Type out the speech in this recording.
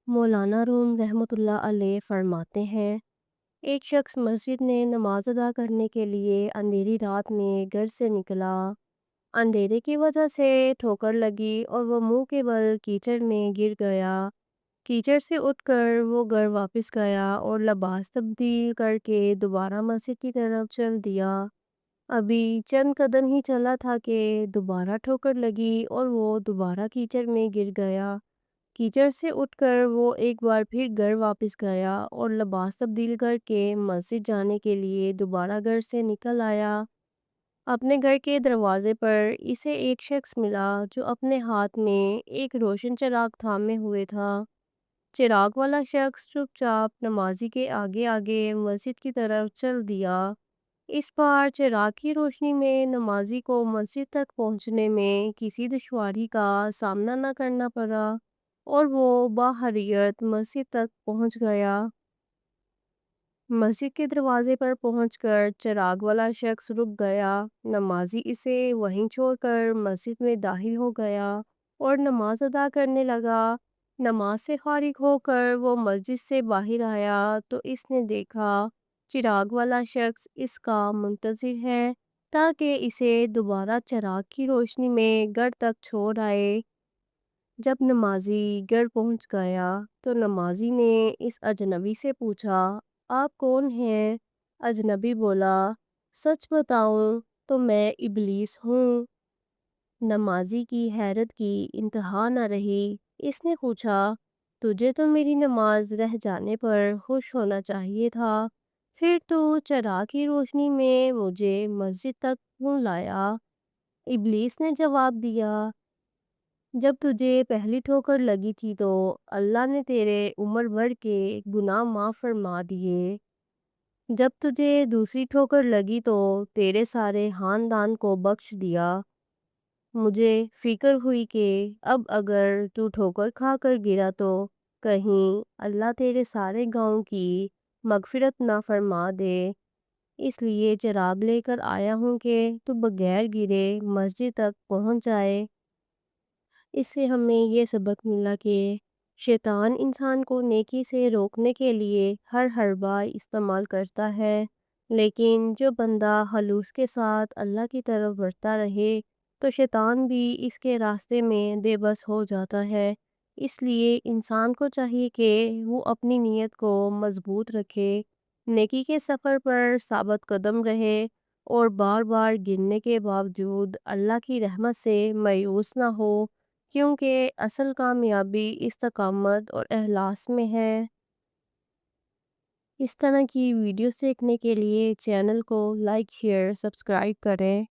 مولانا روم رحمۃ اللہ علیہ فرماتے ہیں، ایک شخص مسجد میں نماز ادا کرنے کے لیے اندھیری رات میں گھر سے نکلا۔ اندھیرے کی وجہ سے ٹھوکر لگی اور وہ منہ کے بل کیچڑ میں گر گیا۔ کیچڑ سے اٹھ کر وہ گھر واپس گیا اور لباس تبدیل کر کے دوبارہ مسجد کی طرف چل دیا۔ ابھی چند قدم ہی چلا تھا کہ دوبارہ ٹھوکر لگی اور وہ دوبارہ کیچڑ میں گر گیا۔ کیچڑ سے اٹھ کر وہ ایک بار پھر گھر واپس گیا اور لباس تبدیل کر کے مسجد جانے کے لیے دوبارہ گھر سے نکل آیا۔ اپنے گھر کے دروازے پر اسے ایک شخص ملا جو اپنے ہاتھ میں ایک روشن چراغ تھامے ہوئے تھا۔ چراغ والا شخص چپ چاپ نمازی کے آگے آگے مسجد کی طرف چل دیا۔ اس بار چراغ کی روشنی میں نمازی کو مسجد تک پہنچنے میں کسی دشواری کا سامنا نہ کرنا پڑا اور وہ باحریت مسجد تک پہنچ گیا۔ مسجد کے دروازے پر پہنچ کر چراغ والا شخص رک گیا۔ نمازی اسے وہیں چھوڑ کر مسجد میں داخل ہو گیا اور نماز ادا کرنے لگا۔ نماز سے فارغ ہو کر وہ مسجد سے باہر آیا تو اس نے دیکھا چراغ والا شخص اس کا منتظر ہے تاکہ اسے دوبارہ چراغ کی روشنی میں گھر تک چھوڑ آئے۔ جب نمازی گھر پہنچ گیا تو نمازی نے اس اجنبی سے پوچھا، آپ کون ہیں؟ اجنبی بولا، سچ بتاؤں تو میں ابلیس ہوں۔ نمازی کی حیرت کی انتہا نہ رہی۔ اس نے پوچھا، تجھے تو میری نماز رہ جانے پر خوش ہونا چاہیے تھا، پھر تو چراغ کی روشنی میں مجھے مسجد تک کیوں لایا؟ ابلیس نے جواب دیا، جب تجھے پہلی ٹھوکر لگی تھی تو اللہ نے تیرے عمر بھر کے گناہ معاف فرما دیے۔ جب تجھے دوسری ٹھوکر لگی تو تیرے سارے خاندان کو بخش دیا۔ مجھے فکر ہوئی کہ اب اگر تو ٹھوکر کھا کر گرا تو کہیں اللہ تیرے سارے گناہوں کی مغفرت نہ فرما دے، اس لیے چراغ لے کر آیا ہوں کہ تو بغیر گرے مسجد تک پہنچ جائے۔ اس سے ہمیں یہ سبق ملا کہ شیطان انسان کو نیکی سے روکنے کے لیے ہر حربہ استعمال کرتا ہے، لیکن جو بندہ خلوص کے ساتھ اللہ کی طرف بڑھتا رہے تو شیطان بھی اس کے راستے میں بے بس ہو جاتا ہے۔ اس لیے انسان کو چاہیے کہ وہ اپنی نیت کو مضبوط رکھے، نیکی کے سفر پر ثابت قدم رہے اور بار بار گرنے کے باوجود اللہ کی رحمت سے مایوس نہ ہو، کیونکہ اصل کامیابی استقامت اور اخلاص میں ہے۔ اس طرح کی ویڈیوز دیکھنے کے لیے چینل کو لائک، شیئر، سبسکرائب کریں۔